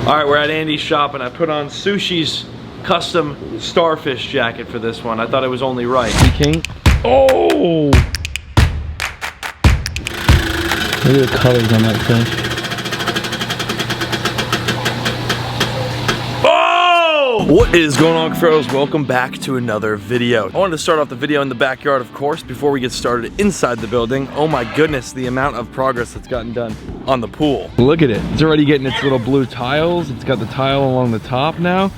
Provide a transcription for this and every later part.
All right, we're at Andy's shop and I put on Sushi's custom starfish jacket for this one. I thought it was only right. King. Oh! Look at the colors on that fish. What is going on, Cuffaros? Welcome back to another video. I wanted to start off the video in the backyard, of course, before we get started inside the building. Oh my goodness, the amount of progress that's gotten done on the pool. Look at it. It's already getting its little blue tiles. It's got the tile along the top now.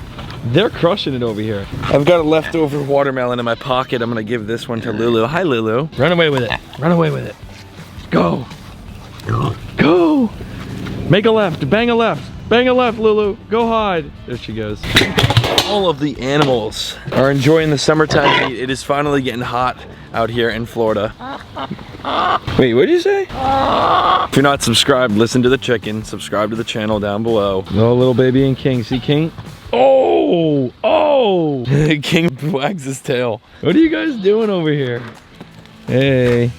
They're crushing it over here. I've got a leftover watermelon in my pocket. I'm gonna give this one to Lulu. Hi, Lulu. Run away with it. Run away with it. Go. Go. Make a left. Bang a left. Bang a left, Lulu. Go hide. There she goes. All of the animals are enjoying the summertime heat. It is finally getting hot out here in Florida. Wait, what did you say? If you're not subscribed, listen to the chicken. Subscribe to the channel down below. Oh, little baby and King. See King? Oh! Oh! King wags his tail. What are you guys doing over here? Hey.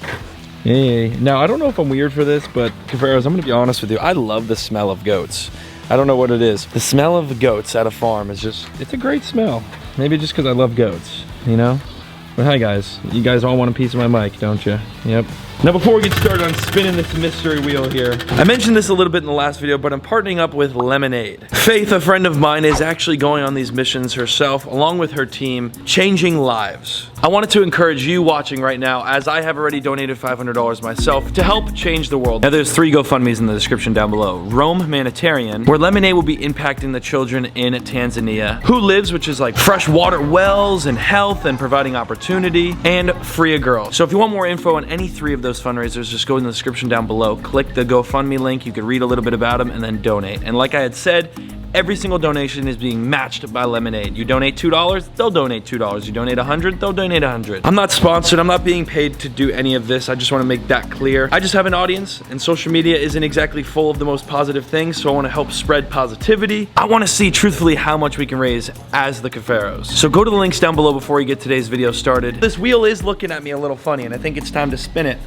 Hey. Now, I don't know if I'm weird for this, but Cuffaros, I'm gonna be honest with you. I love the smell of goats. I don't know what it is. The smell of the goats at a farm is just, it's a great smell. Maybe just because I love goats, you know? But hi guys, you guys all want a piece of my mic, don't you? Yep. Now before we get started on spinning this mystery wheel here, I mentioned this a little bit in the last video, but I'm partnering up with Lemonade. Faith, a friend of mine, is actually going on these missions herself, along with her team, changing lives. I wanted to encourage you watching right now, as I have already donated $500 myself, to help change the world. Now there's 3 GoFundMes in the description down below. Rome Humanitarian, where Lemonade will be impacting the children in Tanzania. Who Lives, which is like fresh water wells and health and providing opportunity, and Free a Girl. So if you want more info on any 3 of those fundraisers, just go in the description down below, click the GoFundMe link, you can read a little bit about them and then donate. And like I had said, every single donation is being matched by Lemonade. You donate $2, they'll donate $2. You donate 100, they'll donate 100. I'm not sponsored, I'm not being paid to do any of this. I just want to make that clear. I just have an audience, and social media isn't exactly full of the most positive things, so I want to help spread positivity. I want to see truthfully how much we can raise as the Cuffaros. So go to the links down below before we get today's video started. This wheel is looking at me a little funny, and I think it's time to spin it.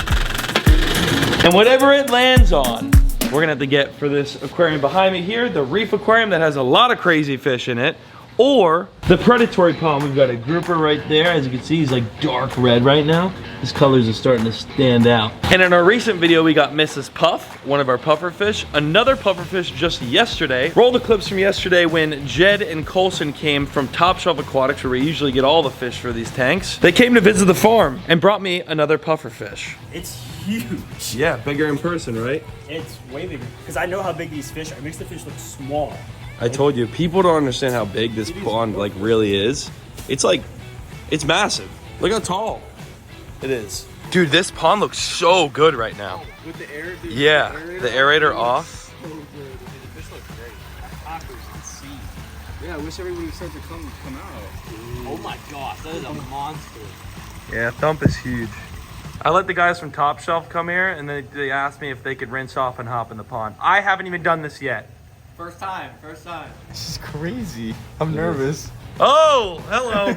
And whatever it lands on, we're gonna have to get for this aquarium behind me here, the reef aquarium that has a lot of crazy fish in it, or the predatory pond. We've got a grouper right there. As you can see, he's like dark red right now. His colors are starting to stand out. And in our recent video, we got Mrs. Puff, one of our puffer fish, another puffer fish just yesterday. Roll the clips from yesterday when Jed and Colson came from Top Shelf Aquatics, where we usually get all the fish for these tanks. They came to visit the farm and brought me another puffer fish. It's huge. Yeah, bigger in person, right? It's way bigger. Because I know how big these fish are. It makes the fish look small. I told you, people don't understand how big this pond like really is. It's like, it's massive. Look how tall it is. Dude, this pond looks so good right now. With the air, dude, yeah, the aerator off. So good. The fish look great. Aqua's insane. Yeah, I wish everybody would start to come out. Oh my gosh, that is a monster. Yeah, Thump is huge. I let the guys from Top Shelf come here, and they asked me if they could rinse off and hop in the pond. I haven't even done this yet. First time, first time. This is crazy. I'm nervous. Oh, hello.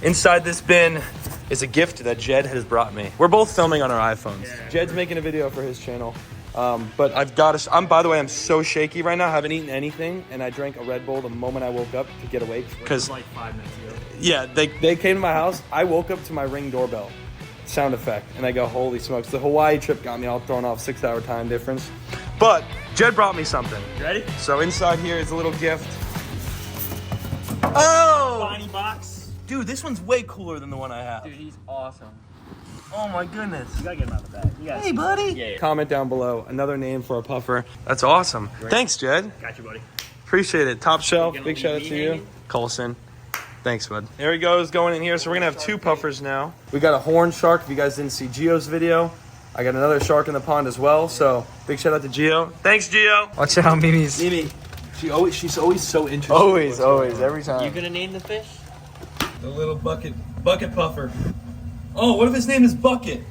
Inside this bin is a gift that Jed has brought me. We're both filming on our iPhones. Yeah. Jed's making a video for his channel. But I've got to, by the way, I'm so shaky right now. I haven't eaten anything, and I drank a Red Bull the moment I woke up to get awake. Because like 5 minutes ago. Yeah, they came to my house. I woke up to my Ring doorbell sound effect, and I go, holy smokes. The Hawaii trip got me all thrown off, 6-hour time difference. But Jed brought me something. You ready? So inside here is a little gift. Oh! Tiny box. Dude, this one's way cooler than the one I have. Dude, he's awesome. Oh my goodness. You gotta get him out of the bag. Hey, buddy. Yeah. Comment down below another name for a puffer. That's awesome. Great. Thanks, Jed. Got you, buddy. Appreciate it. Top Shelf. Big shout out to you. hanging? Colson. Thanks, bud. There he goes, going in here. So we're gonna have 2 puffers now. We got a horn shark. If you guys didn't see Gio's video, I got another shark in the pond as well. So big shout out to Gio. Thanks, Gio. Watch out, Mimi's. Mimi. She's always so interested. Always, every time. You gonna name the fish? The little bucket puffer. Oh, what if his name is Bucket?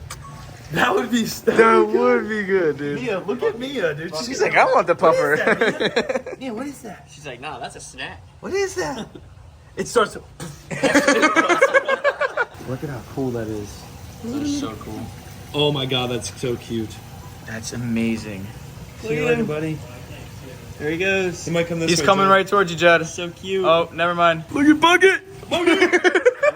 That would be That would be good, dude. Mia, look at Mia, dude. She's like, I want the puffer. Mia, what is that? She's like, nah, that's a snack. What is that? It starts to... Look at how cool that is. That's so cool. Oh my god, that's so cute. That's amazing. See you later, buddy. There he goes. He might come this He's way, coming too. right towards you, Jed. So cute. Oh, never mind. Look at Bucket! Coming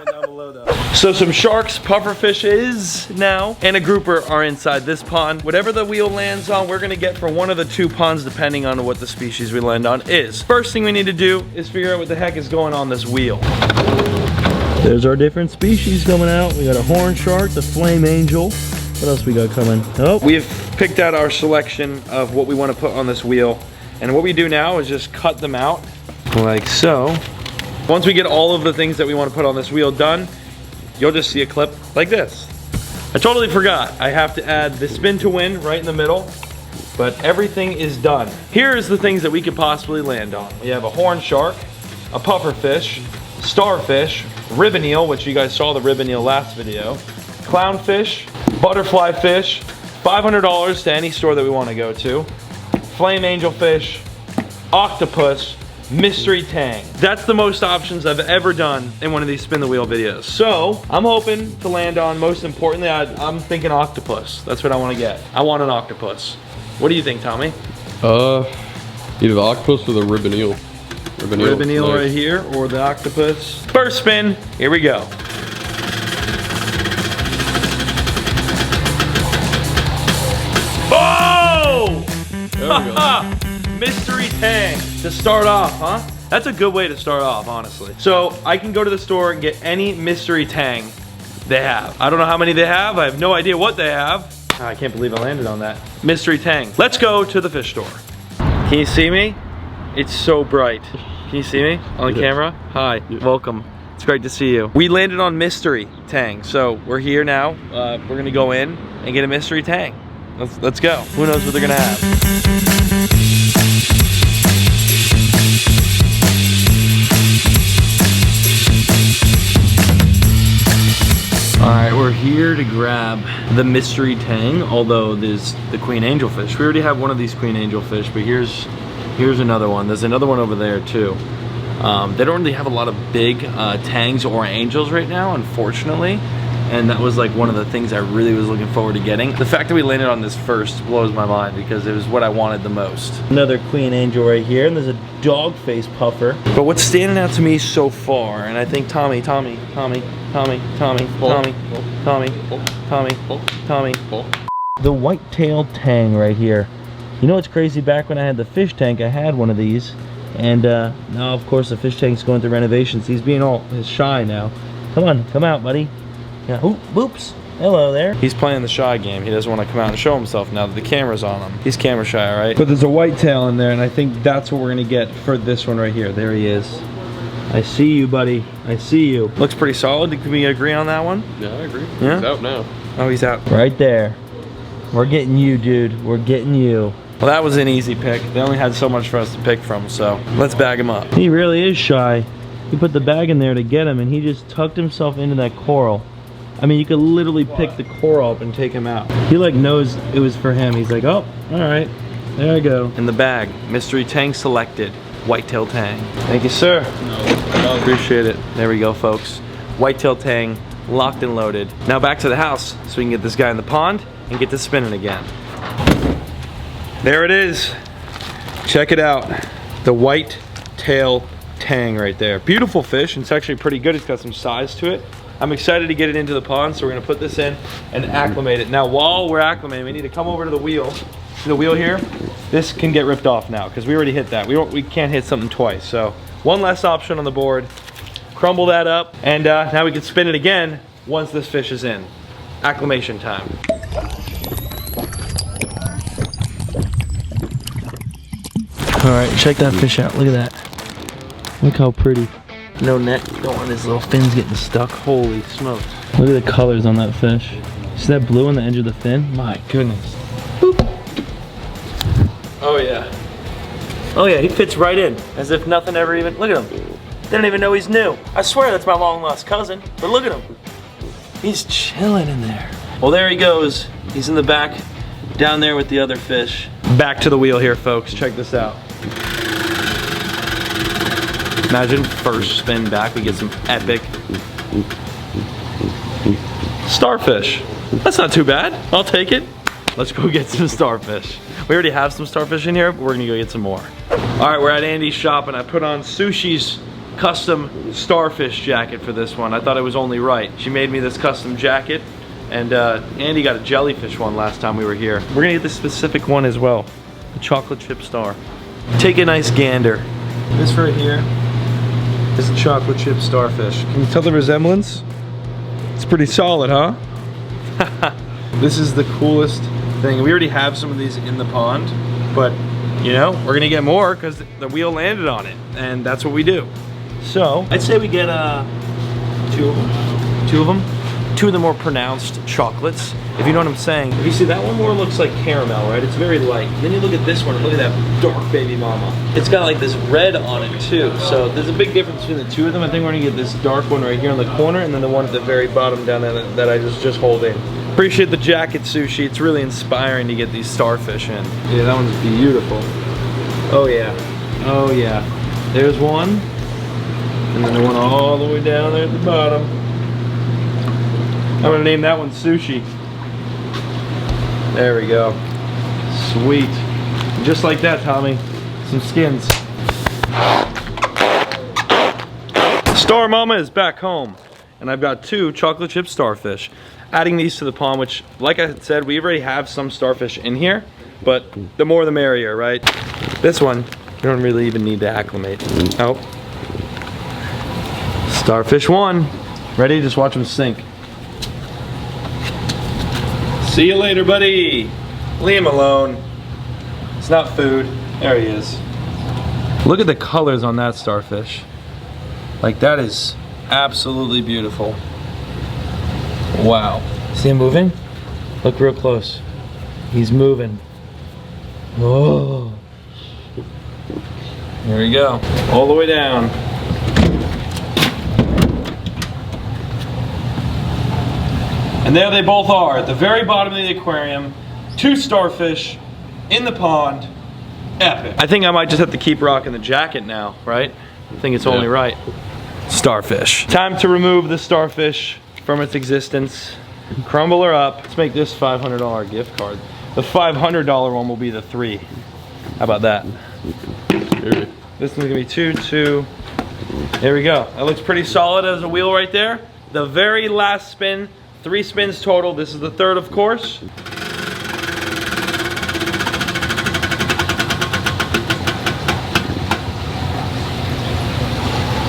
down below though. So some sharks, puffer fishes now, and a grouper are inside this pond. Whatever the wheel lands on, we're gonna get for one of the two ponds depending on what the species we land on is. First thing we need to do is figure out what the heck is going on this wheel. There's our different species coming out. We got a horn shark, the flame angel. What else we got coming? Oh, we've picked out our selection of what we want to put on this wheel. And what we do now is just cut them out like so. Once we get all of the things that we want to put on this wheel done, you'll just see a clip like this. I totally forgot. I have to add the spin to win right in the middle, but everything is done. Here's the things that we could possibly land on. We have a horn shark, a puffer fish, starfish, ribbon eel, which you guys saw the ribbon eel last video, clownfish, butterfly fish, $500 to any store that we want to go to, flame angelfish, octopus, mystery tang. That's the most options I've ever done in one of these spin the wheel videos. So I'm hoping to land on, most importantly, I'm thinking octopus. That's what I want to get. I want an octopus. What do you think, Tommy? Either the octopus or the ribbon eel. Ribbon eel right here, or the octopus. First spin, here we go. Oh! There we go. Mystery tang to start off, huh? That's a good way to start off, honestly. So I can go to the store and get any mystery tang they have. I don't know how many they have. I have no idea what they have. I can't believe I landed on that. Mystery tang. Let's go to the fish store. Can you see me? It's so bright. Can you see me on the camera? Hi, welcome. It's great to see you. We landed on mystery tang, so we're here now. We're gonna go in and get a mystery tang. Let's go. Who knows what they're gonna have? Alright, we're here to grab the mystery tang, although there's the queen angelfish. We already have one of these queen angelfish, but here's another one. There's another one over there too. They don't really have a lot of big tangs or angels right now, unfortunately. And that was like one of the things I really was looking forward to getting. The fact that we landed on this first blows my mind because it was what I wanted the most. Another queen angel right here, and there's a dog face puffer. But what's standing out to me so far, and I think Tommy, the white-tailed tang right here. You know what's crazy? Back when I had the fish tank, I had one of these. And now, of course, the fish tank's going through renovations. He's being all shy now. Come on, come out, buddy. Yeah. Oops. Hello there. He's playing the shy game. He doesn't want to come out and show himself now that the camera's on him. He's camera shy, right? But there's a whitetail in there, and I think that's what we're gonna get for this one right here. There he is. I see you, buddy. I see you. Looks pretty solid. Can we agree on that one? Yeah, I agree. Yeah? He's out now. Oh, he's out. Right there. We're getting you, dude. We're getting you. Well, that was an easy pick. They only had so much for us to pick from, so let's bag him up. He really is shy. You put the bag in there to get him, and he just tucked himself into that coral. I mean, you could literally pick the coral up and take him out. He like knows it was for him. He's like, oh, all right, there I go. In the bag, mystery tang selected, whitetail tang. Thank you, sir. No, appreciate it. There we go, folks. Whitetail tang, locked and loaded. Now back to the house so we can get this guy in the pond and get to spinning again. There it is. Check it out. The white-tail tang right there. Beautiful fish, and it's actually pretty good. It's got some size to it. I'm excited to get it into the pond, so we're gonna put this in and acclimate it. Now, while we're acclimating, we need to come over to the wheel. See the wheel here? This can get ripped off now, because we already hit that. We can't hit something twice, so one less option on the board. Crumble that up, and now we can spin it again once this fish is in. Acclimation time. All right, check that fish out. Look at that. Look how pretty. No net. Don't want his little fins getting stuck. Holy smokes. Look at the colors on that fish. See that blue on the edge of the fin? My goodness. Boop. Oh yeah. Oh yeah, he fits right in. As if nothing ever even, look at him. They don't even know he's new. I swear that's my long lost cousin, but look at him. He's chilling in there. Well, there he goes. He's in the back, down there with the other fish. Back to the wheel here, folks. Check this out. Imagine first spin back, we get some epic starfish. That's not too bad. I'll take it. Let's go get some starfish. We already have some starfish in here, but we're gonna go get some more. All right, we're at Andy's shop and I put on Sushi's custom starfish jacket for this one. I thought it was only right. She made me this custom jacket, and Andy got a jellyfish one last time we were here. We're gonna get this specific one as well, the chocolate chip star. Take a nice gander. This right here is a chocolate chip starfish. Can you tell the resemblance? It's pretty solid, huh? This is the coolest thing. We already have some of these in the pond, but you know, we're gonna get more because the wheel landed on it, and that's what we do. So I'd say we get two of them. Two of the more pronounced chocolates, if you know what I'm saying. If you see, that one more looks like caramel, right? It's very light. And then you look at this one, and look at that dark baby mama. It's got like this red on it too. So there's a big difference between the two of them. I think we're gonna get this dark one right here in the corner, and then the one at the very bottom down there that I just holding. Appreciate the jacket, Sushi. It's really inspiring to get these starfish in. Yeah, that one's beautiful. Oh yeah, oh yeah. There's one, and then the one all the way down there at the bottom. I'm gonna name that one Sushi. There we go. Sweet. Just like that, Tommy. Some skins. Star Mama is back home, and I've got 2 chocolate chip starfish. Adding these to the pond, which, like I said, we already have some starfish in here, but the more the merrier, right? This one, you don't really even need to acclimate. Oh. Starfish 1. Ready? Just watch them sink. See you later, buddy. Leave him alone. It's not food. There he is. Look at the colors on that starfish. Like, that is absolutely beautiful. Wow. See him moving? Look real close. He's moving. Oh. There we go. All the way down. And there they both are, at the very bottom of the aquarium. 2 starfish in the pond. Epic. I think I might just have to keep rocking the jacket now, right? I think it's only right. Starfish. Time to remove the starfish from its existence. Crumble her up. Let's make this $500 gift card. The $500 one will be the 3. How about that? This one's gonna be 2, 2. There we go. That looks pretty solid as a wheel right there. The very last spin. 3 spins total. This is the 3rd, of course.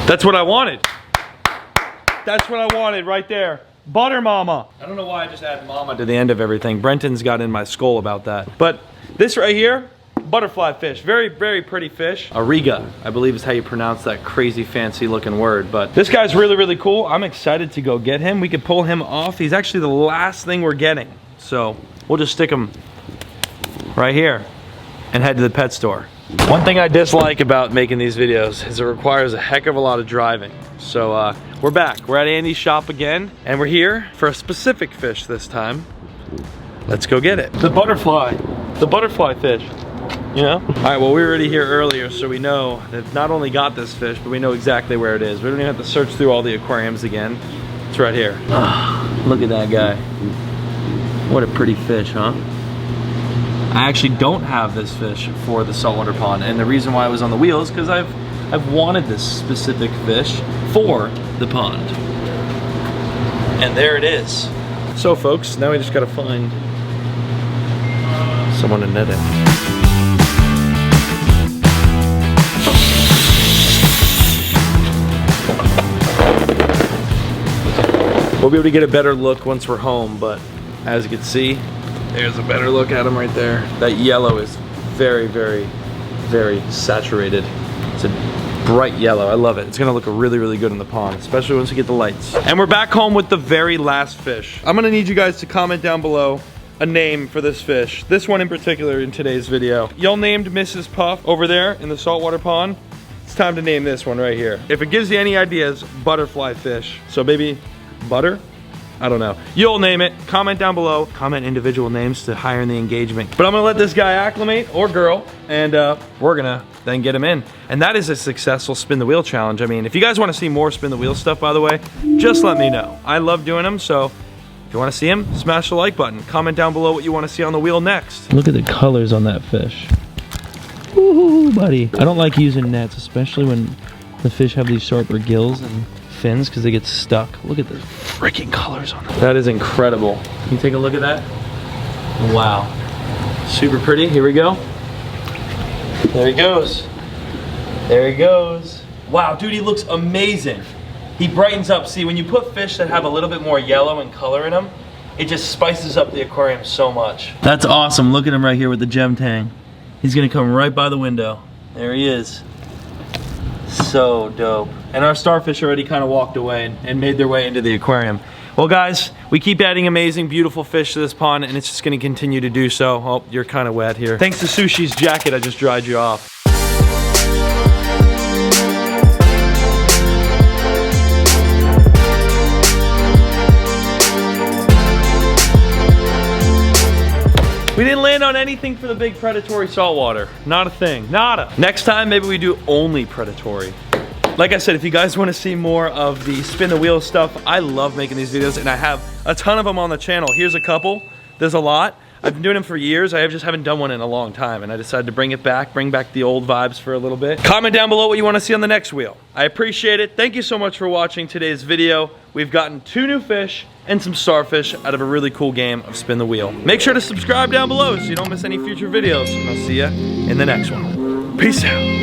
That's what I wanted. That's what I wanted right there. Butter Mama. I don't know why I just add Mama to the end of everything. Brenton's got in my skull about that. But this right here, butterfly fish. Very, very pretty fish. Ariga, I believe is how you pronounce that crazy fancy looking word. But this guy's really, really cool. I'm excited to go get him. We could pull him off. He's actually the last thing we're getting. So we'll just stick him right here and head to the pet store. One thing I dislike about making these videos is it requires a heck of a lot of driving. So we're back. We're at Andy's shop again, and we're here for a specific fish this time. Let's go get it. The butterfly fish. You know? All right, well, we were already here earlier, so we know that not only got this fish, but we know exactly where it is. We don't even have to search through all the aquariums again. It's right here. Oh, look at that guy. What a pretty fish, huh? I actually don't have this fish for the saltwater pond, and the reason why I was on the wheel is because I've wanted this specific fish for the pond. And there it is. So folks, now we just gotta find someone to net it. We'll be able to get a better look once we're home, but as you can see, there's a better look at him right there. That yellow is very, very, very saturated. It's a bright yellow. I love it. It's gonna look really, really good in the pond, especially once we get the lights. And we're back home with the very last fish. I'm gonna need you guys to comment down below a name for this fish. This one in particular in today's video. Y'all named Mrs. Puff over there in the saltwater pond. It's time to name this one right here. If it gives you any ideas, butterfly fish. So maybe butter? I don't know. You'll name it. Comment down below. Comment individual names to higher in the engagement. But I'm gonna let this guy acclimate, or girl, and we're gonna then get him in. And that is a successful spin the wheel challenge. I mean, if you guys wanna see more spin the wheel stuff, by the way, just let me know. I love doing them, so if If you want to see them, smash the like button. Comment down below what you want to see on the wheel next. Look at the colors on that fish. Woohoo, buddy. I don't like using nets, especially when the fish have these sharper gills and fins because they get stuck. Look at the freaking colors on them. That is incredible. Can you take a look at that? Wow. Super pretty. Here we go. There he goes. There he goes. Wow, dude, he looks amazing. He brightens up. See, when you put fish that have a little bit more yellow and color in them, it just spices up the aquarium so much. That's awesome. Look at him right here with the gem tang. He's gonna come right by the window. There he is. So dope. And our starfish already kind of walked away and made their way into the aquarium. Well guys, we keep adding amazing, beautiful fish to this pond and it's just gonna continue to do so. Oh, you're kind of wet here. Thanks to Sushi's jacket, I just dried you off. We didn't land on anything for the big predatory saltwater. Not a thing, nada. Next time, maybe we do only predatory. Like I said, if you guys want to see more of the spin the wheel stuff, I love making these videos and I have a ton of them on the channel. Here's a couple, there's a lot. I've been doing them for years. I just haven't done one in a long time and I decided to bring it back, bring back the old vibes for a little bit. Comment down below what you want to see on the next wheel. I appreciate it. Thank you so much for watching today's video. We've gotten 2 new fish and some starfish out of a really cool game of Spin the Wheel. Make sure to subscribe down below so you don't miss any future videos. And I'll see ya in the next one. Peace out.